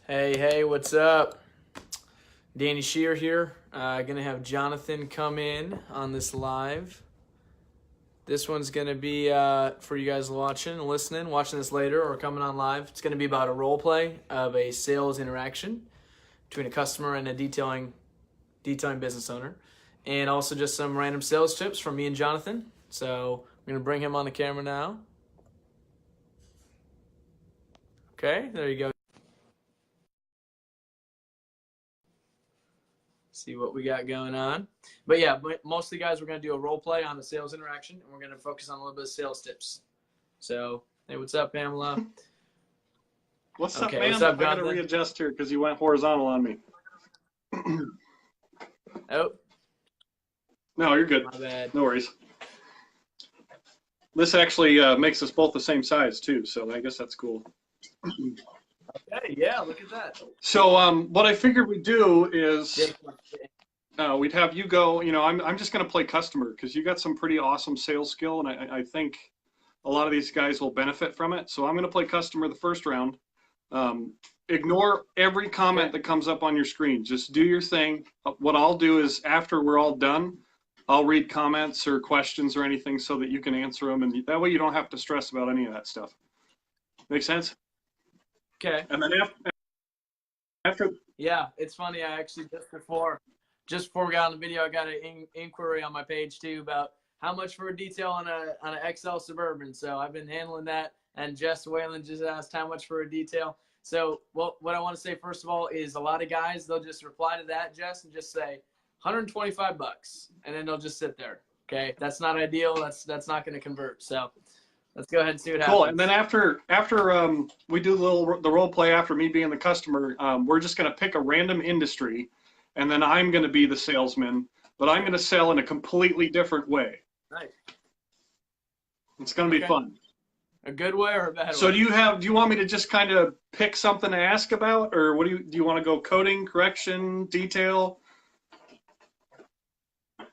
Hey, what's up? Danny Shear here. Gonna have Jonathan come in on this live. This one's gonna be for you guys watching, listening, watching this later, or coming on live. It's gonna be about a role play of a sales interaction between a customer and a detailing business owner, and also just some random sales tips from me and Jonathan. So I'm gonna bring him on the camera now. Okay, there you go. See what we got going on. But yeah, mostly guys, we're going to do a role play on the sales interaction, and we're going to focus on a little bit of sales tips. So, hey, what's up, Pamela? What's up, man? What's up, I got to readjust here because you went horizontal on me. Oh. No, you're good. My bad. No worries. This actually makes us both the same size, too, so I guess that's cool. Okay, yeah, look at that. So what I figured we'd do is we'd have you go, I'm just going to play customer because you got some pretty awesome sales skill, and I think a lot of these guys will benefit from it. So I'm going to play customer the first round. Ignore every comment that comes up on your screen. Just do your thing. What I'll do is after we're all done, I'll read comments or questions or anything so that you can answer them, and that way you don't have to stress about any of that stuff. Make sense? Okay. And then after yeah, it's funny. I actually just before we got on the video, I got an inquiry on my page too about how much for a detail on an XL Suburban. So I've been handling that, and Jess Whalen just asked how much for a detail. So what I want to say first of all is a lot of guys, they'll just reply to that, Jess, and just say $125, and then they'll just sit there. Okay, that's not ideal. That's not going to convert. So let's go ahead and see what happens. Cool. And then after we do the role play after me being the customer, we're just going to pick a random industry, and then I'm going to be the salesman, but I'm going to sell in a completely different way. Nice. It's going to be fun. A good way or a bad way? So do you want me to just kind of pick something to ask about, or what do you want to go coding, correction, detail?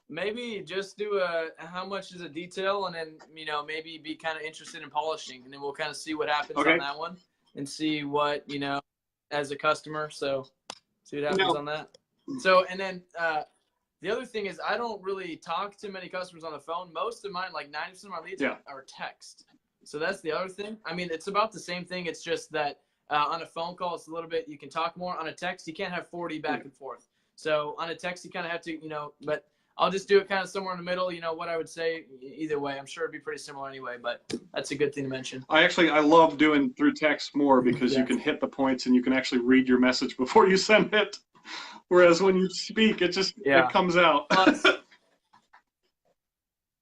Maybe just do how much is a detail, and then maybe be kind of interested in polishing, and then we'll kind of see what happens on that one, and see what as a customer. So see what happens on that. So and then the other thing is I don't really talk to many customers on the phone. Most of mine, like 90% of my leads, are text. So that's the other thing. I mean, it's about the same thing. It's just that on a phone call, it's a little bit you can talk more. On a text, you can't have 40 back and forth. So on a text, you kind of have to but I'll just do it kind of somewhere in the middle, what I would say either way. I'm sure it'd be pretty similar anyway, but that's a good thing to mention. I love doing through text more because you can hit the points and you can actually read your message before you send it. Whereas when you speak, it comes out.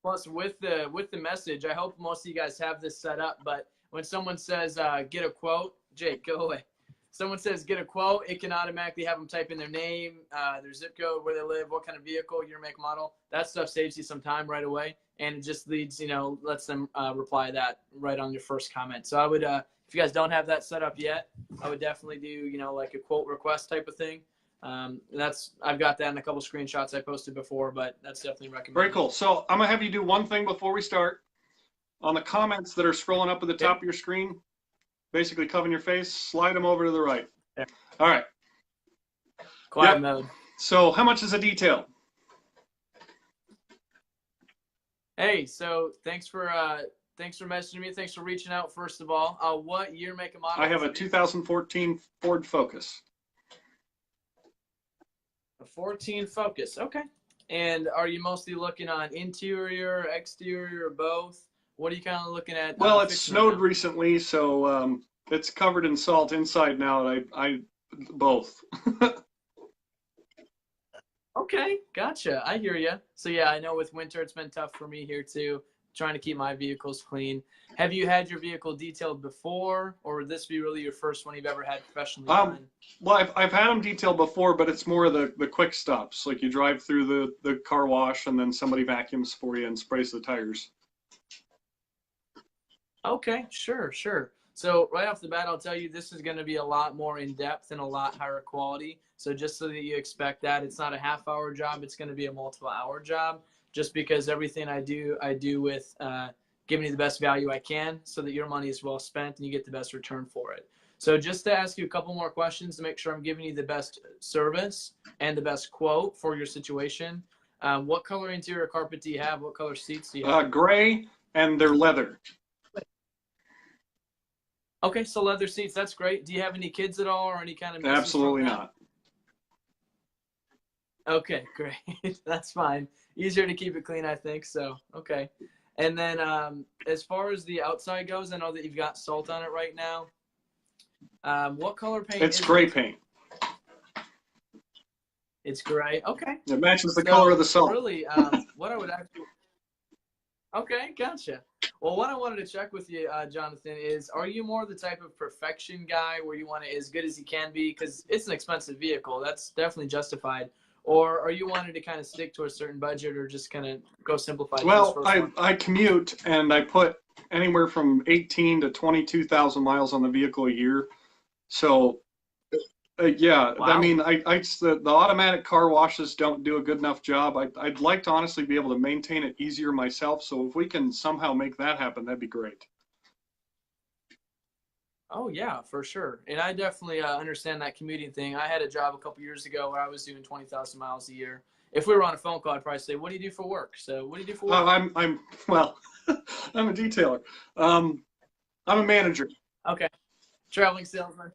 Plus with the message, I hope most of you guys have this set up, but when someone says, get a quote, Jake, go away. Someone says get a quote, it can automatically have them type in their name, their zip code, where they live, what kind of vehicle, year, make, model. That stuff saves you some time right away, and it just leads, lets them reply that right on your first comment. So I would, if you guys don't have that set up yet, I would definitely do, like a quote request type of thing. I've got that in a couple screenshots I posted before, but that's definitely recommended. Very cool. So I'm gonna have you do one thing before we start. On the comments that are scrolling up at the top of your screen, basically covering your face, slide them over to the right. Yeah. All right. Quiet mode. So how much is a detail? Hey, so thanks for messaging me. Thanks for reaching out, first of all. What year, make, and model? I have a 2014 Ford Focus. A 14 Focus. Okay. And are you mostly looking on interior, exterior, or both? What are you kind of looking at? Well, it snowed recently, so it's covered in salt inside now. I both. Okay, gotcha. I hear you. So yeah, I know with winter it's been tough for me here too, trying to keep my vehicles clean. Have you had your vehicle detailed before, or would this be really your first one you've ever had professionally done? Well, I've had them detailed before, but it's more of the quick stops. Like you drive through the car wash, and then somebody vacuums for you and sprays the tires. Okay, sure. So right off the bat, I'll tell you this is going to be a lot more in-depth and a lot higher quality. So just so that you expect that, it's not a half-hour job. It's going to be a multiple-hour job, just because everything I do with giving you the best value I can so that your money is well spent and you get the best return for it. So just to ask you a couple more questions to make sure I'm giving you the best service and the best quote for your situation. What color interior carpet do you have? What color seats do you have? Gray, and they're leather. Okay, so leather seats, that's great. Do you have any kids at all or any kind of? Absolutely not. Okay, great. That's fine. Easier to keep it clean, I think. So, okay. And then as far as the outside goes, I know that you've got salt on it right now. What color paint? It's gray paint. It's gray. Okay. It matches the color of the salt. Really, what I would actually. Okay, gotcha. Well, what I wanted to check with you, Jonathan, is are you more the type of perfection guy where you want it as good as you can be? Because it's an expensive vehicle. That's definitely justified. Or are you wanting to kind of stick to a certain budget or just kind of go simplified? Well, I commute and I put anywhere from 18 to 22,000 miles on the vehicle a year. So, yeah, wow. I mean, the automatic car washes don't do a good enough job. I'd like to honestly be able to maintain it easier myself. So if we can somehow make that happen, that'd be great. Oh, yeah, for sure. And I definitely understand that commuting thing. I had a job a couple years ago where I was doing 20,000 miles a year. If we were on a phone call, I'd probably say, what do you do for work? So what do you do for work? Well, I'm a detailer. I'm a manager. Okay. Traveling salesman,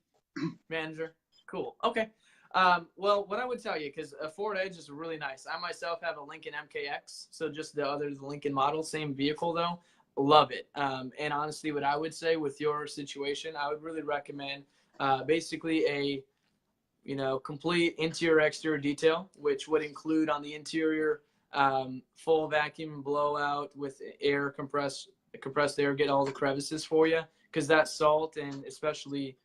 manager. Cool. Okay. Well, what I would tell you, because a Ford Edge is really nice. I myself have a Lincoln MKX. So just the Lincoln model, same vehicle though. Love it. And honestly, what I would say with your situation, I would really recommend basically a, complete interior exterior detail, which would include on the interior full vacuum blowout with air compressed air, get all the crevices for you, because that salt and especially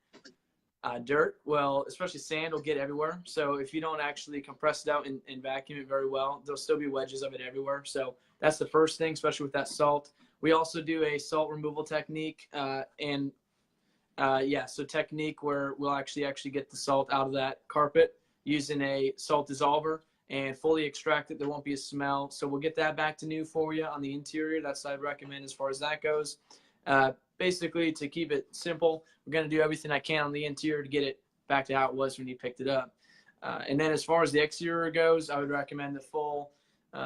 dirt, well, especially sand will get everywhere. So if you don't actually compress it out and vacuum it very well, there'll still be wedges of it everywhere. So that's the first thing, especially with that salt. We also do a salt removal technique, so technique where we'll actually get the salt out of that carpet using a salt dissolver and fully extract it. There won't be a smell. So we'll get that back to new for you on the interior. That's what I'd recommend as far as that goes. Basically, to keep it simple, we're going to do everything I can on the interior to get it back to how it was when you picked it up. And then as far as the exterior goes, I would recommend the full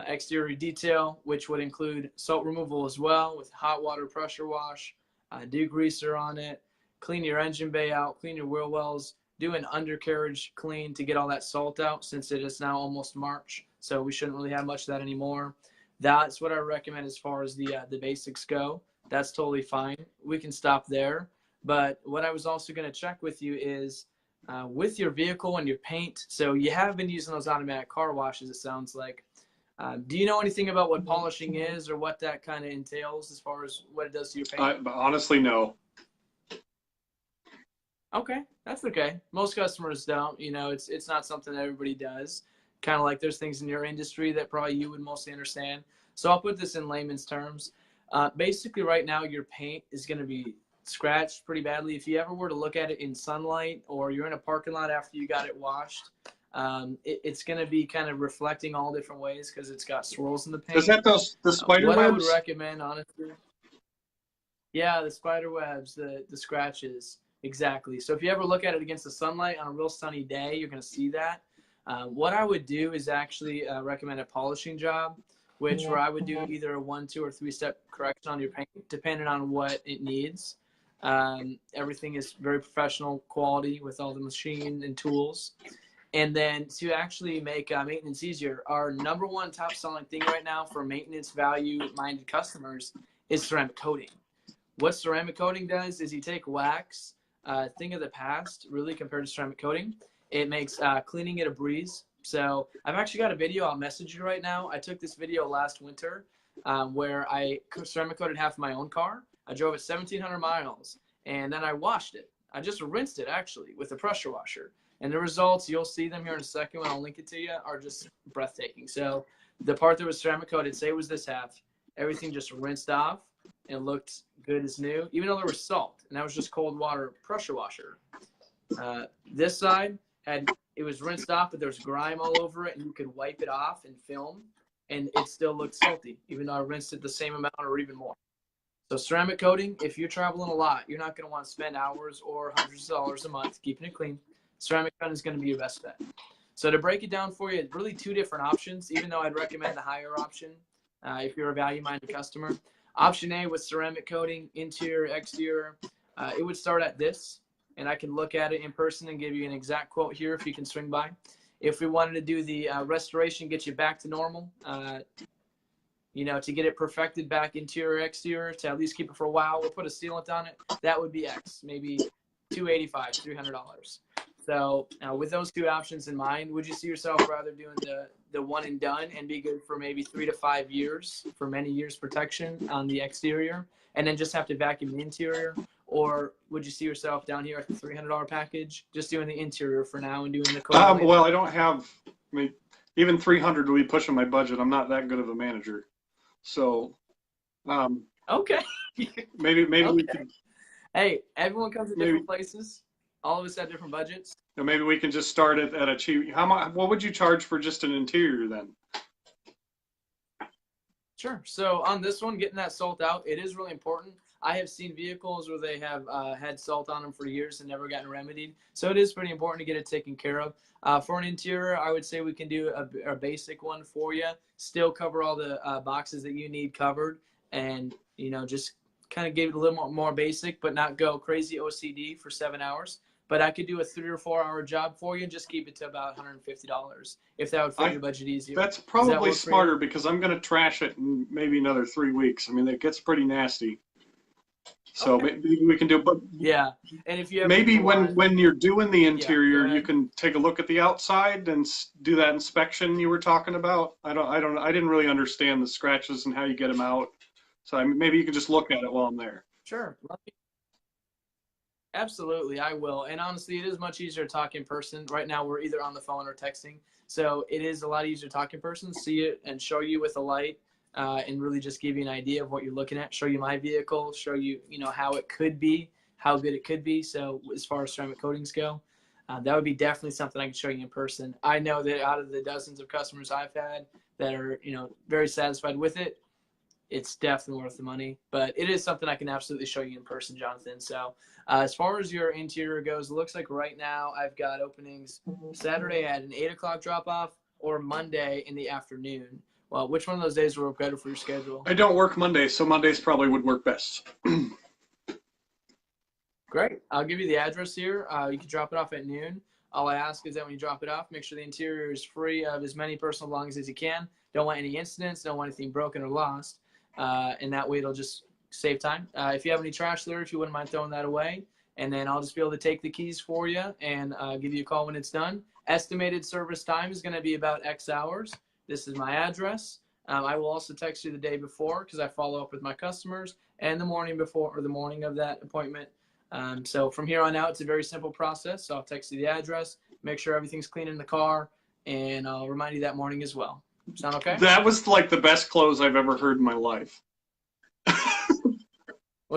exterior detail, which would include salt removal as well with hot water pressure wash, degreaser on it, clean your engine bay out, clean your wheel wells, do an undercarriage clean to get all that salt out since it is now almost March. So we shouldn't really have much of that anymore. That's what I recommend as far as the basics go. That's totally fine. We can stop there. But what I was also going to check with you is with your vehicle and your paint. So you have been using those automatic car washes, it sounds like. Do you know anything about what polishing is or what that kind of entails as far as what it does to your paint? Honestly, no. Okay, that's okay. Most customers don't. It's not something that everybody does. Kind of like there's things in your industry that probably you would mostly understand. So I'll put this in layman's terms. Basically, right now, your paint is going to be scratched pretty badly. If you ever were to look at it in sunlight or you're in a parking lot after you got it washed, it's going to be kind of reflecting all different ways because it's got swirls in the paint. Is that the spider webs? What I would recommend, honestly. Yeah, the spider webs, the scratches. Exactly. So if you ever look at it against the sunlight on a real sunny day, you're going to see that. What I would do is actually recommend a polishing job, where I would do either a 1, 2, or 3-step correction on your paint, depending on what it needs. Everything is very professional quality with all the machine and tools. And then to actually make maintenance easier, our #1 top selling thing right now for maintenance value-minded customers is ceramic coating. What ceramic coating does is you take wax, thing of the past, really compared to ceramic coating. It makes cleaning it a breeze. So I've actually got a video. I'll message you right now. I took this video last winter where I ceramic coated half of my own car. I drove it 1,700 miles, and then I washed it. I just rinsed it, actually, with a pressure washer. And the results, you'll see them here in a second when I'll link it to you, are just breathtaking. So the part that was ceramic coated, say it was this half, everything just rinsed off and looked good as new, even though there was salt. And that was just cold water pressure washer. This side, it was rinsed off, but there was grime all over it, and you could wipe it off and film, and it still looked salty, even though I rinsed it the same amount or even more. So ceramic coating, if you're traveling a lot, you're not going to want to spend hours or hundreds of dollars a month keeping it clean. Ceramic coating is going to be your best bet. So to break it down for you, really two different options, even though I'd recommend the higher option if you're a value-minded customer. Option A with ceramic coating, interior, exterior, it would start at this, and I can look at it in person and give you an exact quote here if you can swing by. If we wanted to do the restoration, get you back to normal, you know, to get it perfected back interior, exterior, to at least keep it for a while, we'll put a sealant on it. That would be X, maybe $285, $300. So with those two options in mind, would you see yourself rather doing the one and done and be good for maybe 3 to 5 years, for many years protection on the exterior, and then just have to vacuum the interior? Or would you see yourself down here at the $300 package, just doing the interior for now and doing the coating? Well, I don't have, I mean, even 300 will be pushing my budget. I'm not that good of a manager. So, okay. maybe Okay. we can. Hey, everyone comes to different places. All of us have different budgets. You know, maybe we can just start it at a cheap. How much? What would you charge for just an interior then? Sure. So on this one, getting that salt out, it is really important. I have seen vehicles where they have had salt on them for years and never gotten remedied. So it is pretty important to get it taken care of. For an interior, I would say we can do a basic one for you. Still cover all the boxes that you need covered, and you know, just kind of give it a little more basic, but not go crazy OCD for 7 hours. But I could do a 3 or 4 hour job for you and just keep it to about $150 if that would fit your budget easier. That's probably smarter because I'm going to trash it in maybe another 3 weeks. I mean, it gets pretty nasty. So okay. Maybe we can do, but yeah. And if you have maybe when you're doing the interior, you can take a look at the outside and do that inspection you were talking about. I didn't really understand the scratches and how you get them out. So maybe you can just look at it while I'm there. Sure. Absolutely, I will. And honestly, it is much easier to talk in person. Right now, we're either on the phone or texting. So it is a lot easier to talk in person, see it and show you with a light, and really just give you an idea of what you're looking at, show you my vehicle, show you, you know, how it could be, how good it could be. So as far as ceramic coatings go, that would be definitely something I can show you in person. I know that out of the dozens of customers I've had that are, you know, very satisfied with it, it's definitely worth the money, but it is something I can absolutely show you in person, Jonathan. So as far as your interior goes, it looks like right now I've got openings Saturday at an 8 o'clock drop off or Monday in the afternoon. Well, which one of those days will work better for your schedule? I don't work Mondays, so Mondays probably would work best. Great. I'll give you the address here. You can drop it off at noon. All I ask is that when you drop it off, make sure the interior is free of as many personal belongings as you can. Don't want any incidents. Don't want anything broken or lost. And that way it'll just save time. If you have any trash there, if you wouldn't mind throwing that away, and then I'll just be able to take the keys for you and give you a call when it's done. Estimated service time is going to be about X hours. This is my address. I will also text you the day before because I follow up with my customers, and the morning before or the morning of that appointment. So from here on out, it's a very simple process. So I'll text you the address, make sure everything's clean in the car, and I'll remind you that morning as well. Sound okay? That was like the best close I've ever heard in my life.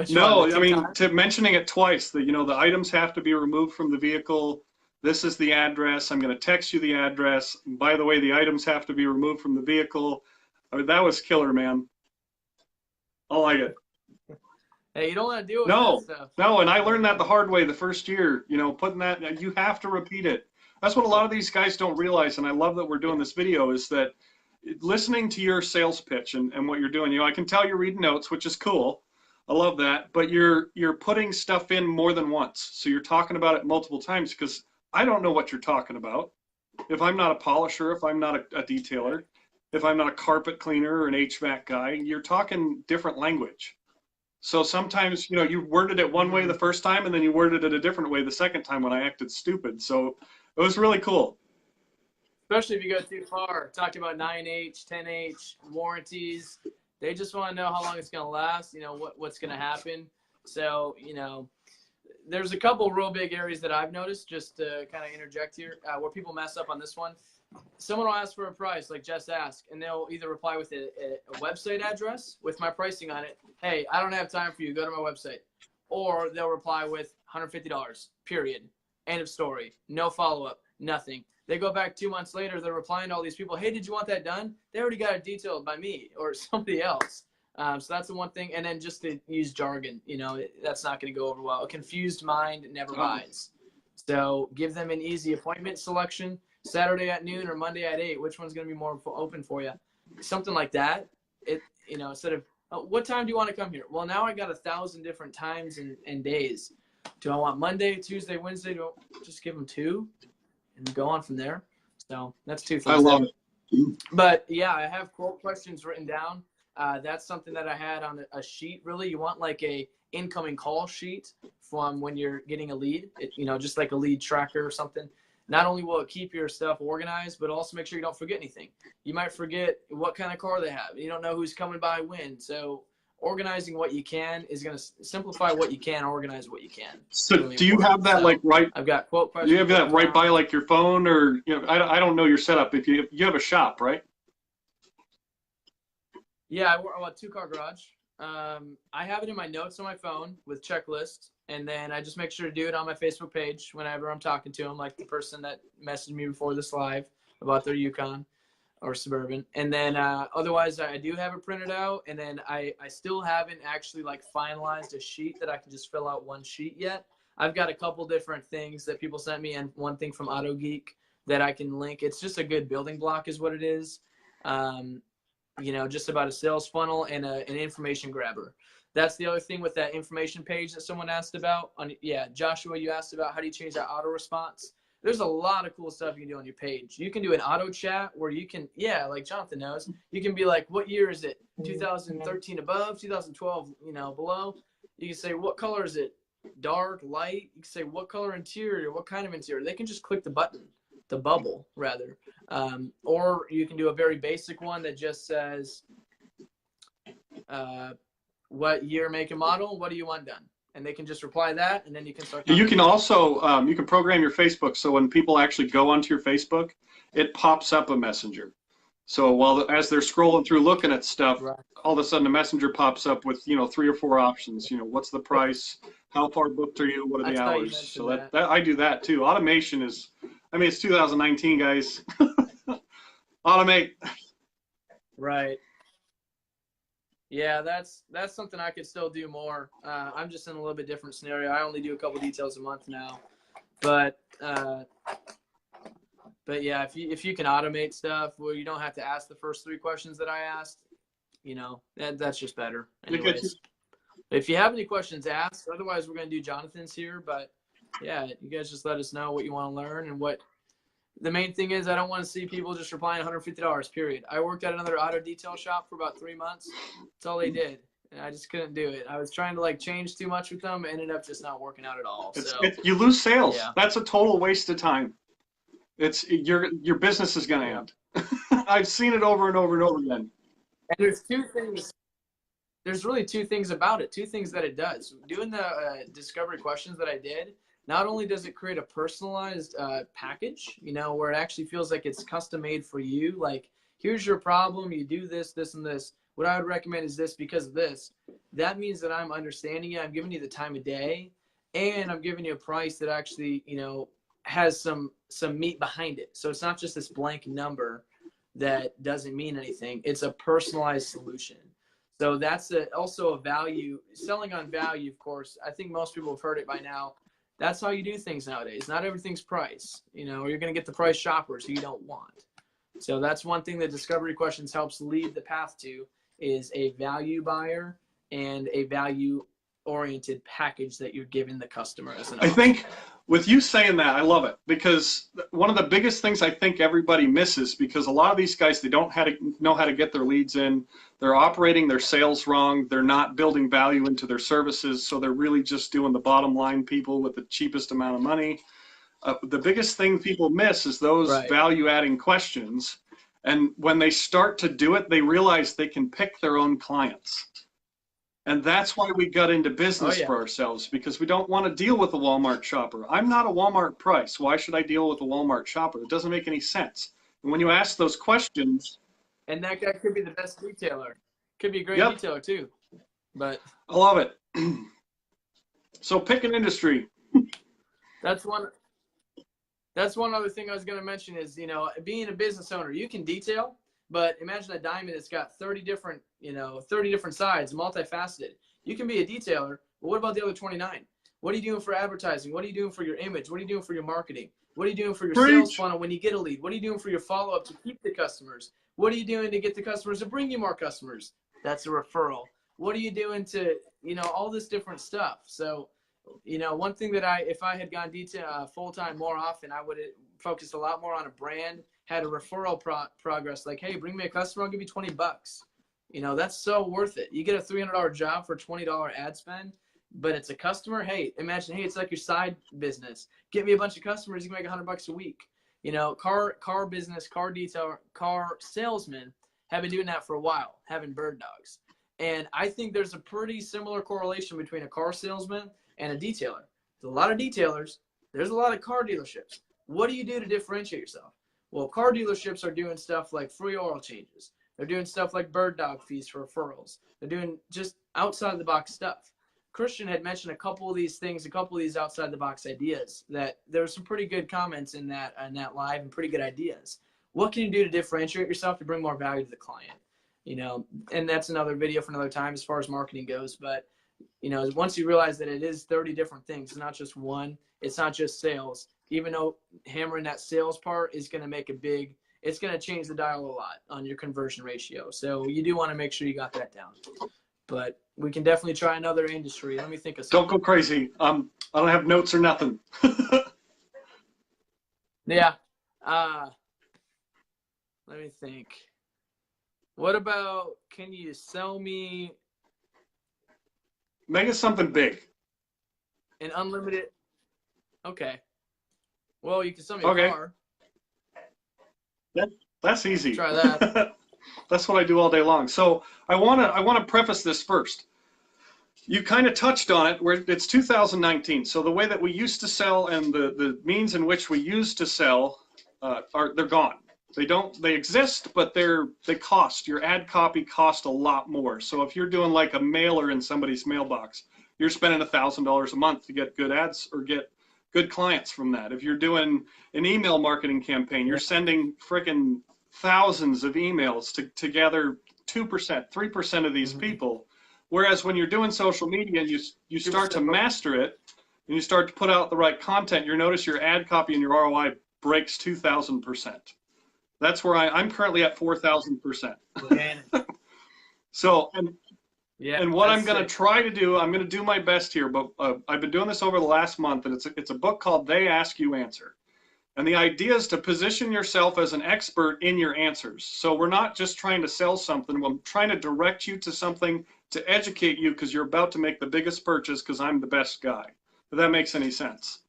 No, I mean, mentioning it twice, that, you know, the items have to be removed from the vehicle. This is the address. I'm going to text you the address. By the way, the items have to be removed from the vehicle. I mean, that was killer, man. I like it. Hey, you don't want to deal with that stuff. No, and I learned that the hard way the first year, you know, putting that, you have to repeat it. That's what a lot of these guys don't realize, and I love that we're doing this video, is that listening to your sales pitch and what you're doing, you know, I can tell you're reading notes, which is cool. I love that, but you're putting stuff in more than once. So you're talking about it multiple times, because I don't know what you're talking about. If I'm not a polisher, if I'm not a detailer, if I'm not a carpet cleaner or an HVAC guy, you're talking different language. So sometimes, you know, you worded it one way the first time and then you worded it a different way the second time when I acted stupid. So it was really cool. Especially if you go too far. Talked about 9H, 10H, warranties. They just want to know how long it's going to last, you know, what's going to happen. So, you know, there's a couple real big areas that I've noticed, just to kind of interject here, where people mess up on this one. Someone will ask for a price, like Jess asked, and they'll either reply with a website address with my pricing on it. Hey, I don't have time for you. Go to my website. Or they'll reply with $150, period. End of story. No follow-up. Nothing. They go back 2 months later. They're replying to all these people. Hey, did you want that done? They already got it detailed by me or somebody else. So that's the one thing. And then just to use jargon, that's not going to go over well. A confused mind never buys. So give them an easy appointment selection, Saturday at noon or Monday at 8. Which one's going to be more open for you? Something like that. Instead of, what time do you want to come here? Well, now I got 1,000 different times and days. Do I want Monday, Tuesday, Wednesday? Just give them 2 and go on from there. So that's 2 things. I love it. But yeah, I have quote questions written down. That's something that I had on a sheet. Really, you want like a incoming call sheet from when you're getting a lead. Just like a lead tracker or something. Not only will it keep your stuff organized, but also make sure you don't forget anything. You might forget what kind of car they have. You don't know who's coming by when. So organizing what you can is going to simplify what you can, organize what you can. So really do you have that right? I've got quote questions. Do you have that right by like your phone, or I don't know your setup. If you have a shop, right? Yeah, I work a 2-car garage. I have it in my notes on my phone with checklists, and then I just make sure to do it on my Facebook page whenever I'm talking to them, like the person that messaged me before this live about their Yukon or Suburban. And then otherwise, I do have it printed out, and then I still haven't actually like finalized a sheet that I can just fill out one sheet yet. I've got a couple different things that people sent me, and one thing from Auto Geek that I can link. It's just a good building block is what it is. Just about a sales funnel and an information grabber. That's the other thing with that information page that someone asked about. Joshua, you asked about how do you change that auto response. There's a lot of cool stuff you can do on your page. You can do an auto chat where you can, like Jonathan knows, you can be like, what year is it? 2013 above, 2012, below. You can say, what color is it? Dark, light. You can say, what color interior, what kind of interior. They can just click the button. The bubble rather, or you can do a very basic one that just says what year, make, and model, what do you want done, and they can just reply that, and then you can start. You can also you can program your Facebook so when people actually go onto your Facebook, it pops up a messenger. So as they're scrolling through looking at stuff, right, all of a sudden a messenger pops up with 3 or 4 options. What's the price, how far booked are you, what are the hours. So that I do that too. Automation is, it's 2019, guys. Automate. Right. Yeah, that's something I could still do more. I'm just in a little bit different scenario. I only do a couple details a month now, but yeah, if you can automate stuff where you don't have to ask the first 3 questions that I asked, that's just better. Anyways, if you have any questions, ask. Otherwise, we're gonna do Jonathan's here, but. Yeah, you guys just let us know what you want to learn, and what the main thing is. I don't want to see people just replying $150, period. I worked at another auto detail shop for about 3 months. That's all they did, and I just couldn't do it. I was trying to change too much with them, ended up just not working out at all. You lose sales. Yeah. That's a total waste of time. Your business is going to end. I've seen it over and over and over again. And there's 2 things. There's really 2 things about it. 2 things that it does. Doing the discovery questions that I did. Not only does it create a personalized package, where it actually feels like it's custom made for you. Like, here's your problem. You do this, this, and this. What I would recommend is this because of this. That means that I'm understanding you. I'm giving you the time of day, and I'm giving you a price that actually, has some meat behind it. So it's not just this blank number that doesn't mean anything. It's a personalized solution. So that's also a value. Selling on value, of course. I think most people have heard it by now. That's how you do things nowadays. Not everything's price, or you're going to get the price shoppers who you don't want. So that's one thing that Discovery Questions helps lead the path to, is a value buyer and a value-oriented package that you're giving the customer as an option. I think with you saying that, I love it, because one of the biggest things I think everybody misses, because a lot of these guys, they don't know how to get their leads in. They're operating their sales wrong. They're not building value into their services, so they're really just doing the bottom line people with the cheapest amount of money. The biggest thing people miss is those value-adding questions, and when they start to do it, they realize they can pick their own clients. And that's why we got into business for ourselves, because we don't want to deal with a Walmart shopper. I'm not a Walmart price. Why should I deal with a Walmart shopper? It doesn't make any sense. And when you ask those questions... And that guy could be the best detailer. Could be a great detailer too. But I love it. So pick an industry. That's one other thing I was going to mention is, being a business owner, you can detail, But imagine a diamond that's got 30 different, 30 different sides, multifaceted. You can be a detailer, but what about the other 29? What are you doing for advertising? What are you doing for your image? What are you doing for your marketing? What are you doing for your sales funnel when you get a lead? What are you doing for your follow-up to keep the customers? What are you doing to get the customers to bring you more customers? That's a referral. What are you doing to, all this different stuff? So, one thing that if I had gone full-time more often, I would have focused a lot more on a brand, had a referral progress, like, hey, bring me a customer, I'll give you $20. That's so worth it. You get a $300 job for $20 ad spend, but it's a customer. Hey, imagine, hey, it's like your side business. Get me a bunch of customers, you can make $100 a week. Car business, car detailer, car salesmen have been doing that for a while, having bird dogs. And I think there's a pretty similar correlation between a car salesman and a detailer. There's a lot of detailers. There's a lot of car dealerships. What do you do to differentiate yourself? Well, car dealerships are doing stuff like free oil changes. They're doing stuff like bird dog fees for referrals. They're doing just outside the box stuff. Christian had mentioned a couple of these things, a couple of these outside the box ideas that there were some pretty good comments in that live and pretty good ideas. What can you do to differentiate yourself to bring more value to the client? And that's another video for another time as far as marketing goes. But, once you realize that it is 30 different things, it's not just one, it's not just sales, even though hammering that sales part is going to make it's going to change the dial a lot on your conversion ratio. So you do want to make sure you got that down. But we can definitely try another industry. Let me think of something. Don't go crazy. I don't have notes or nothing. Yeah. Let me think. What about, can you sell me? Make it something big. An unlimited. Okay. Well, you can sell me a car. That's easy. Try that. That's what I do all day long. So I wanna preface this first. You kind of touched on it, where it's 2019. So the way that we used to sell and the means in which we used to sell they're gone. They exist, but they cost. Your ad copy costs a lot more. So if you're doing like a mailer in somebody's mailbox, you're spending $1,000 a month to get good ads or get good clients from that. If you're doing an email marketing campaign, you're sending freaking thousands of emails to gather 2%, 3% of these people. Whereas when you're doing social media and you start to master it and you start to put out the right content, you notice your ad copy and your ROI breaks 2,000%. That's where I'm currently at 4,000%. So, and what I'm going to try to do, I'm going to do my best here, but I've been doing this over the last month, and it's a book called They Ask You Answer. And the idea is to position yourself as an expert in your answers. So we're not just trying to sell something, we're trying to direct you to something to educate you because you're about to make the biggest purchase because I'm the best guy. If that makes any sense.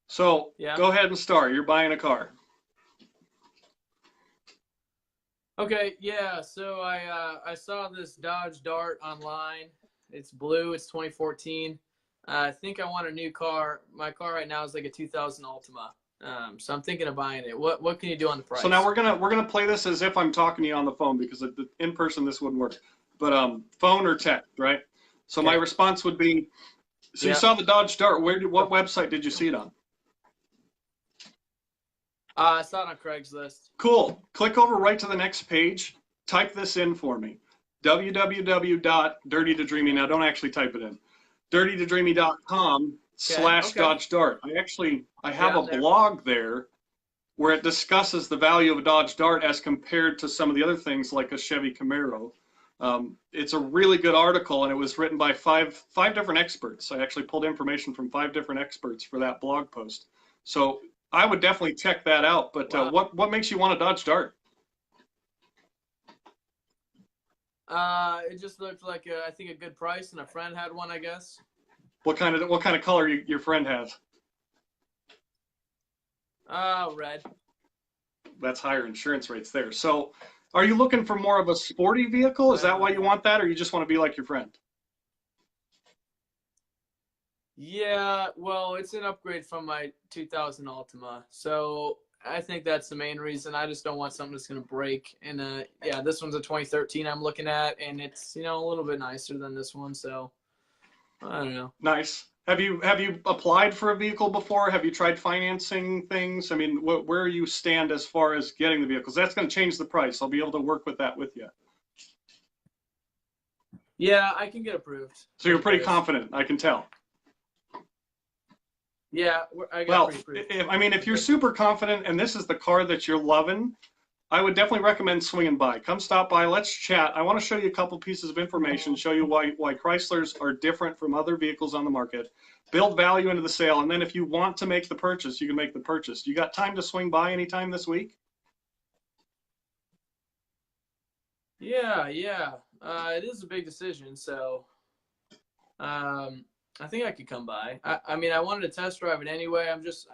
So go ahead and start. You're buying a car. Okay, yeah, so I saw this Dodge Dart online. It's blue, it's 2014. I think I want a new car. My car right now is like a 2000 Altima. So I'm thinking of buying it. What can you do on the price? So now we're gonna play this as if I'm talking to you on the phone, because in person this wouldn't work. But phone or text, right? So my response would be, so you saw the Dodge Dart. What website did you see it on? I saw it on Craigslist. Cool. Click over right to the next page. Type this in for me. www.dirtytodreamy. Now don't actually type it in. dirtytodreamy.com/Dodge Dart. I have a blog there where it discusses the value of a Dodge Dart as compared to some of the other things like a Chevy Camaro. It's a really good article, and it was written by five different experts. I actually pulled information from 5 different experts for that blog post. So I would definitely check that out. But what makes you want a Dodge Dart? It just looked like I think a good price, and a friend had one, I guess. What kind of color your friend has? Red. That's higher insurance rates there. So, are you looking for more of a sporty vehicle? Is that why you want that, or you just want to be like your friend? Yeah, well, it's an upgrade from my 2000 Altima, so I think that's the main reason. I just don't want something that's going to break. And yeah, this one's a 2013 I'm looking at, and it's a little bit nicer than this one, so I don't know. Nice. Have you applied for a vehicle before? Have you tried financing things? I mean, where you stand as far as getting the vehicles? That's going to change the price. I'll be able to work with that with you. Yeah, I can get approved. So you're pretty confident, I can tell. Yeah, I got pretty approved. I mean, if you're super confident and this is the car that you're loving, I would definitely recommend swinging by. Come stop by. Let's chat. I want to show you a couple pieces of information, show you why Chryslers are different from other vehicles on the market, build value into the sale, and then if you want to make the purchase, you can make the purchase. You got time to swing by anytime this week? Yeah. It is a big decision, so I think I could come by. I mean, I wanted to test drive it anyway. I'm just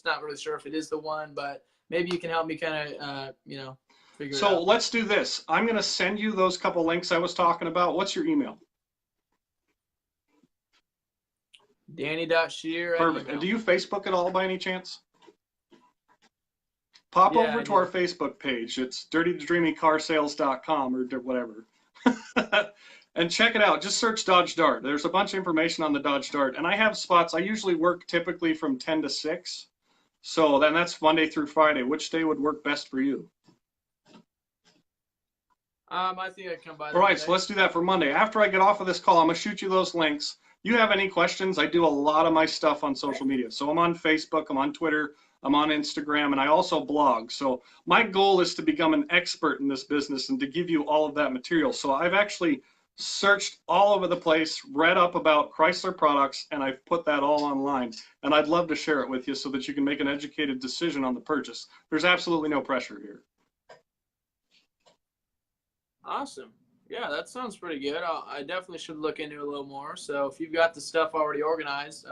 not really sure if it is the one, but maybe you can help me kind of, figure it out. So let's do this. I'm going to send you those couple links I was talking about. What's your email? Danny.shear. Perfect. And do you Facebook at all by any chance? Pop over to our Facebook page. It's dirtytodreamycarsales.com or whatever. And check it out. Just search Dodge Dart. There's a bunch of information on the Dodge Dart. And I have spots. I usually work typically from 10 to 6. So then that's Monday through Friday. Which day would work best for you? I think I can come by. All right, so let's do that for Monday. After I get off of this call, I'm going to shoot you those links. You have any questions? I do a lot of my stuff on social media. So I'm on Facebook, I'm on Twitter, I'm on Instagram, and I also blog. So my goal is to become an expert in this business and to give you all of that material. So I've actually searched all over the place, read up about Chrysler products, and I've put that all online. And I'd love to share it with you so that you can make an educated decision on the purchase. There's absolutely no pressure here. Awesome. Yeah, that sounds pretty good. I definitely should look into it a little more. So if you've got the stuff already organized,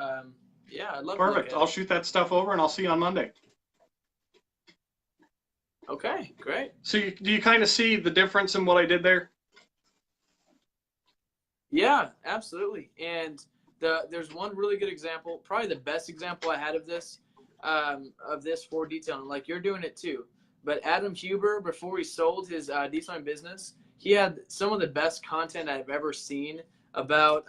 yeah, I'd love to look at it. I'll shoot that stuff over and I'll see you on Monday. Okay, great. So do you kind of see the difference in what I did there? Yeah, absolutely. And there's one really good example, probably the best example I had of this for detailing. Like you're doing it too. But Adam Huber, before he sold his detailing business, he had some of the best content I've ever seen about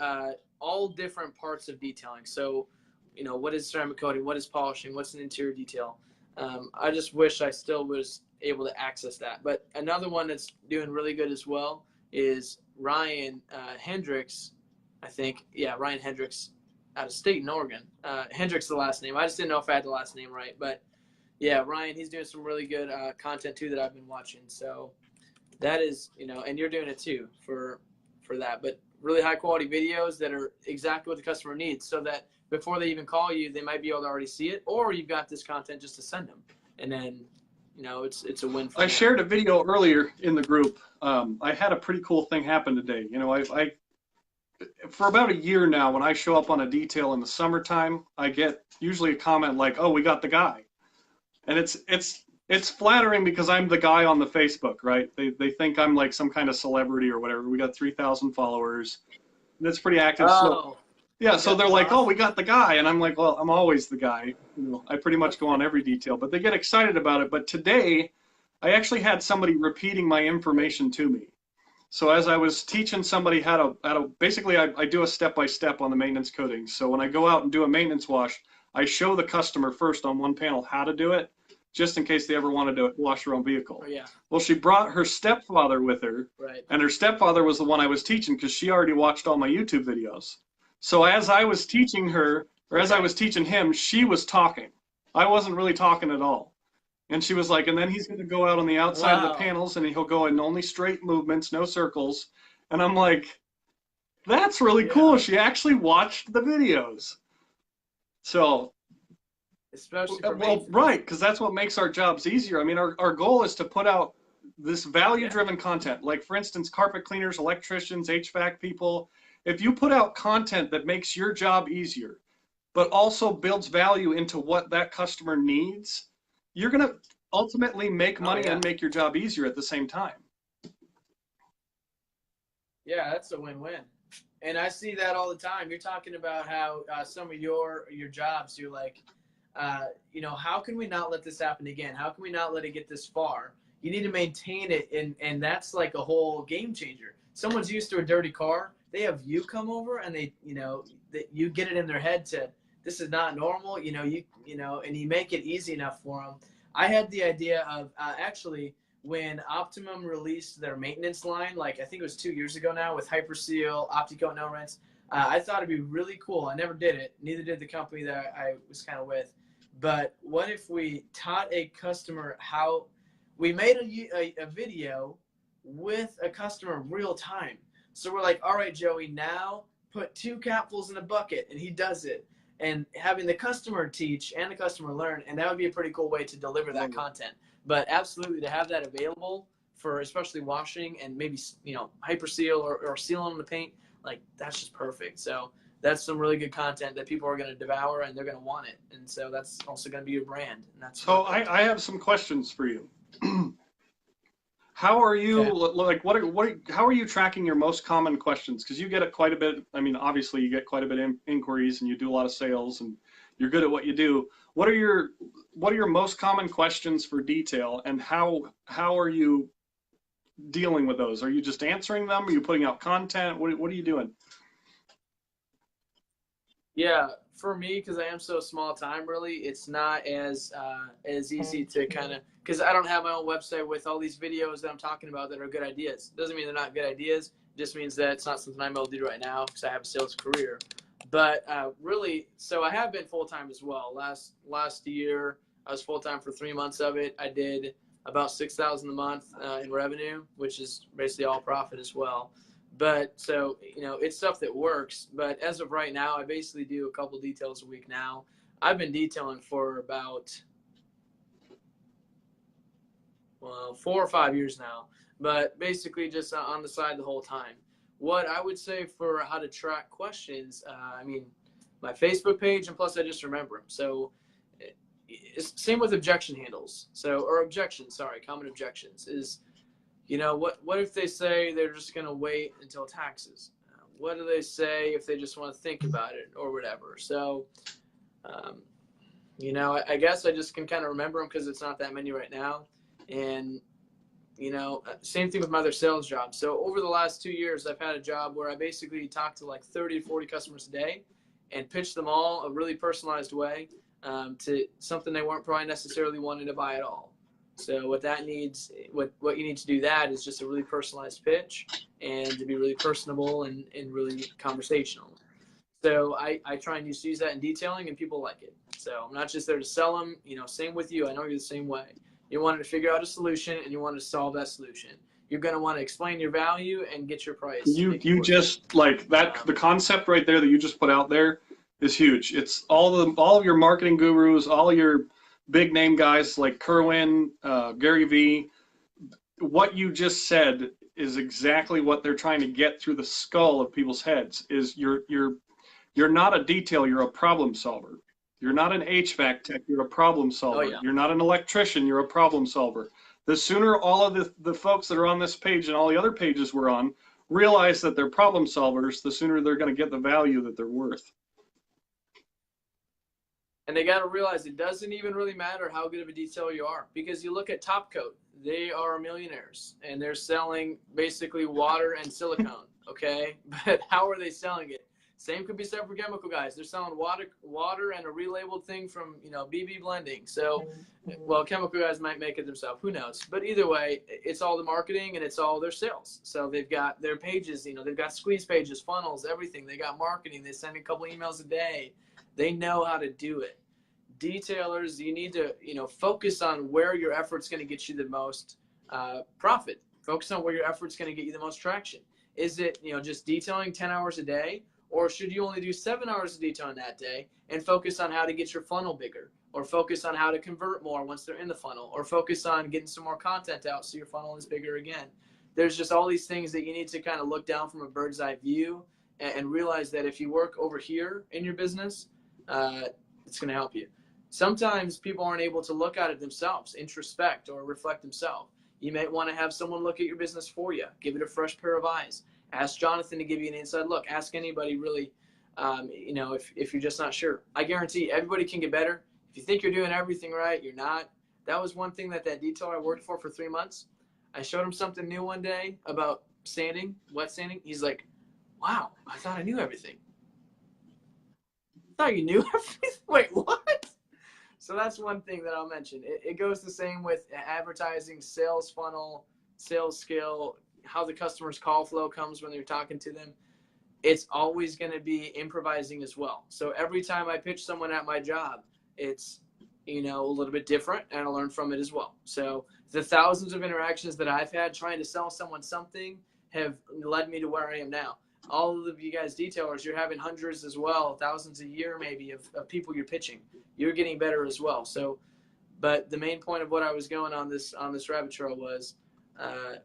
all different parts of detailing. So, what is ceramic coating? What is polishing? What's an interior detail? I just wish I still was able to access that. But another one that's doing really good as well is Ryan Hendricks, I think. Yeah, Ryan Hendricks out of State in Oregon. Hendricks is the last name. I just didn't know if I had the last name right. But, yeah, Ryan, he's doing some really good content, too, that I've been watching. So that is, and you're doing it, too, for that. But really high-quality videos that are exactly what the customer needs so that before they even call you, they might be able to already see it, or you've got this content just to send them. And then, it's a win for them. I shared a video earlier in the group. I had a pretty cool thing happen today. I for about a year now, when I show up on a detail in the summertime, I get usually a comment like, "Oh, we got the guy." And it's flattering because I'm the guy on the Facebook, right? They think I'm like some kind of celebrity or whatever. We got 3,000 followers. And it's pretty active. Oh. Yeah, so they're like, "Oh, we got the guy." And I'm like, "Well, I'm always the guy. I pretty much go on every detail." But they get excited about it. But today, I actually had somebody repeating my information to me. So as I was teaching somebody how to basically, I do a step-by-step on the maintenance coating. So when I go out and do a maintenance wash, I show the customer first on one panel how to do it, just in case they ever wanted to wash their own vehicle. Oh, yeah. Well, she brought her stepfather with her, right. And her stepfather was the one I was teaching because she already watched all my YouTube videos. So as I was teaching her, or as I was teaching him, she was talking. I wasn't really talking at all. And she was like, and then he's going to go out on the outside of the panels and he'll go in only straight movements, no circles. And I'm like, that's really cool. She actually watched the videos. So, especially for right, because that's what makes our jobs easier. I mean, our goal is to put out this value-driven content. Like, for instance, carpet cleaners, electricians, HVAC people. If you put out content that makes your job easier, but also builds value into what that customer needs, you're going to ultimately make money and make your job easier at the same time. Yeah, that's a win-win. And I see that all the time. You're talking about how some of your jobs, you're like, how can we not let this happen again? How can we not let it get this far? You need to maintain it, and that's like a whole game changer. someone's used to a dirty car, they have you come over and they, you get it in their head to, this is not normal, and you make it easy enough for them. I had the idea of actually when Optimum released their maintenance line, like I think it was 2 years ago now with HyperSeal, OptiCoat, No Rinse. I thought it'd be really cool. I never did it. Neither did the company that I was kind of with. But what if we taught a customer how we made a video with a customer real time? So we're like, all right, Joey, now put 2 capfuls in a bucket, and he does it. And having the customer teach and the customer learn, and that would be a pretty cool way to deliver that content. But absolutely, to have that available for especially washing and maybe, HyperSeal or seal on the paint, like that's just perfect. So that's some really good content that people are going to devour and they're going to want it. And so that's also going to be your brand. And that's so I have some questions for you. How are you, like, how are you tracking your most common questions? Because you get quite a bit, I mean, obviously you get quite a bit of inquiries and you do a lot of sales and you're good at what you do. What are your most common questions for detail, and how are you dealing with those? Are you just answering them? Are you putting out content? What are you doing? Yeah, for me, because I am so small time, really, it's not as easy to kind of, because I don't have my own website with all these videos that I'm talking about that are good ideas. Doesn't mean they're not good ideas. It just means that it's not something I'm able to do right now because I have a sales career. But really, so I have been full-time as well. Last year, I was full-time for 3 months of it. I did about $6,000 a month in revenue, which is basically all profit as well. But so, it's stuff that works. But as of right now, I basically do a couple details a week now. I've been detailing for about, 4 or 5 years now, but basically just on the side the whole time. What I would say for how to track questions, my Facebook page, and plus I just remember them. So same with objection handles. Common objections is, what if they say they're just going to wait until taxes? What do they say if they just want to think about it or whatever? So, I guess I just can kind of remember them because it's not that many right now. And, same thing with my other sales jobs. So over the last 2 years, I've had a job where I basically talk to like 30 to 40 customers a day and pitch them all a really personalized way to something they weren't probably necessarily wanting to buy at all. So what you need to do that is just a really personalized pitch and to be really personable and really conversational. So I try and use that in detailing, and people like it. So I'm not just there to sell them, same with you. I know you're the same way. You wanted to figure out a solution and you want to solve that solution. You're going to want to explain your value and get your price. You just like that, the concept right there that you just put out there is huge. It's all of your marketing gurus, all your big name guys like Kerwin, Gary Vee. What you just said is exactly what they're trying to get through the skull of people's heads. Is you're not a detail, you're a problem solver. You're not an HVAC tech, you're a problem solver. Oh, yeah. You're not an electrician, you're a problem solver. The sooner all of the folks that are on this page and all the other pages we're on realize that they're problem solvers, the sooner they're going to get the value that they're worth. And they got to realize it doesn't even really matter how good of a detailer you are, because you look at Top Coat, they are millionaires and they're selling basically water and silicone, okay? But how are they selling it? Same could be said for chemical guys. They're selling water and a relabeled thing from, BB blending. So, well, chemical guys might make it themselves. Who knows? But either way, it's all the marketing and it's all their sales. So they've got their pages, they've got squeeze pages, funnels, everything. They got marketing. They send a couple emails a day. They know how to do it. Detailers, you need to, focus on where your effort's going to get you the most profit. Focus on where your effort's going to get you the most traction. Is it, just detailing 10 hours a day? Or should you only do 7 hours of detailing that day and focus on how to get your funnel bigger, or focus on how to convert more once they're in the funnel, or focus on getting some more content out so your funnel is bigger again? There's just all these things that you need to kind of look down from a bird's eye view and realize that if you work over here in your business, it's going to help you. Sometimes people aren't able to look at it themselves, introspect or reflect themselves. You might want to have someone look at your business for you. Give it a fresh pair of eyes. Ask Jonathan to give you an inside look. Ask anybody really, if you're just not sure. I guarantee everybody can get better. If you think you're doing everything right, you're not. That was one thing that detailer I worked for 3 months. I showed him something new one day about sanding, wet sanding. He's like, wow, I thought I knew everything. I thought you knew everything? Wait, what? So that's one thing that I'll mention. It goes the same with advertising, sales funnel, sales skill, how the customer's call flow comes when they're talking to them. It's always going to be improvising as well. So every time I pitch someone at my job, it's, you know, a little bit different, and I learn from it as well. So the thousands of interactions that I've had trying to sell someone something have led me to where I am now. All of you guys detailers, you're having hundreds as well, thousands a year maybe of people you're pitching. You're getting better as well. So, but the main point of what I was going on this rabbit trail was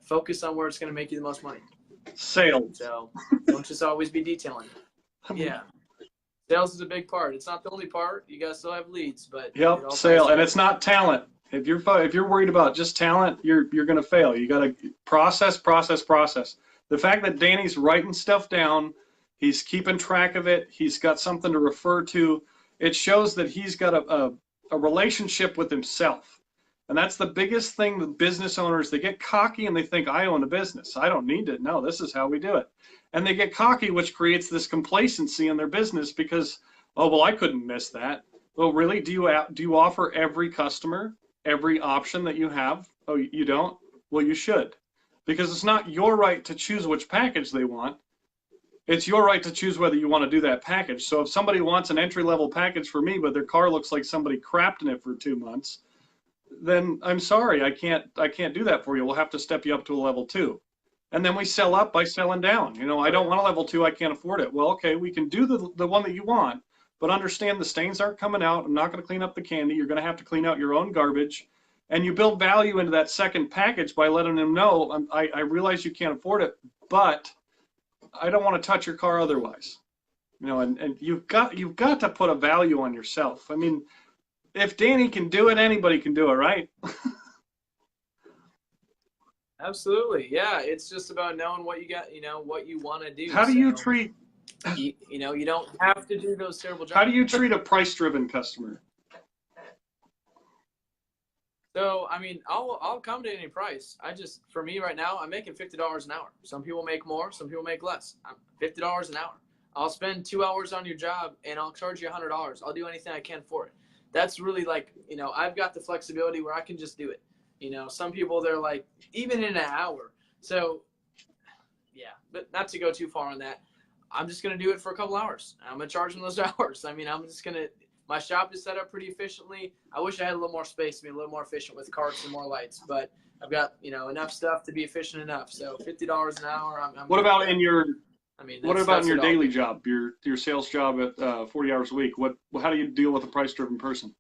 focus on where it's going to make you the most money. Sales. So don't just always be detailing. Yeah. Sales is a big part. It's not the only part. You guys still have leads, but yep, sale, and it's not talent. If you're worried about just talent, you're going to fail. You got to process. The fact that Danny's writing stuff down, he's keeping track of it, he's got something to refer to, it shows that he's got a relationship with himself. And that's the biggest thing with business owners. They get cocky and they think, I own a business. I don't need it. No, this is how we do it. And they get cocky, which creates this complacency in their business because, oh, well, I couldn't miss that. Well, really? Do you offer every customer every option that you have? Oh, you don't? Well, you should. Because it's not your right to choose which package they want. It's your right to choose whether you want to do that package. So if somebody wants an entry-level package for me, but their car looks like somebody crapped in it for 2 months, then I'm sorry, I can't do that for you. We'll have to step you up to a level 2. And then we sell up by selling down. You know, I don't want a level 2, I can't afford it. Well, okay, we can do the one that you want, but understand the stains aren't coming out. I'm not going to clean up the candy. You're going to have to clean out your own garbage. And you build value into that second package by letting them know, I realize you can't afford it, but I don't want to touch your car otherwise. You know, and you've got to put a value on yourself. I mean, if Danny can do it, anybody can do it, right? Absolutely. Yeah. It's just about knowing what you got, you know, what you want to do. How do you treat, you know, you don't have to do those terrible jobs. How do you treat a price-driven customer? So, I mean, I'll come to any price. For me right now, I'm making $50 an hour. Some people make more, some people make less. $50 an hour. I'll spend 2 hours on your job and I'll charge you $100. I'll do anything I can for it. That's really like, you know, I've got the flexibility where I can just do it. You know, some people, they're like, even in an hour. So, yeah, but not to go too far on that. I'm just going to do it for a couple hours. I'm going to charge them those hours. I mean, I'm just going to, my shop is set up pretty efficiently. I wish I had a little more space to be a little more efficient with carts and more lights, but I've got, you know, enough stuff to be efficient enough. So $50 an hour. What about in your, what about in your daily job, your sales job at 40 hours a week? How do you deal with a price-driven person?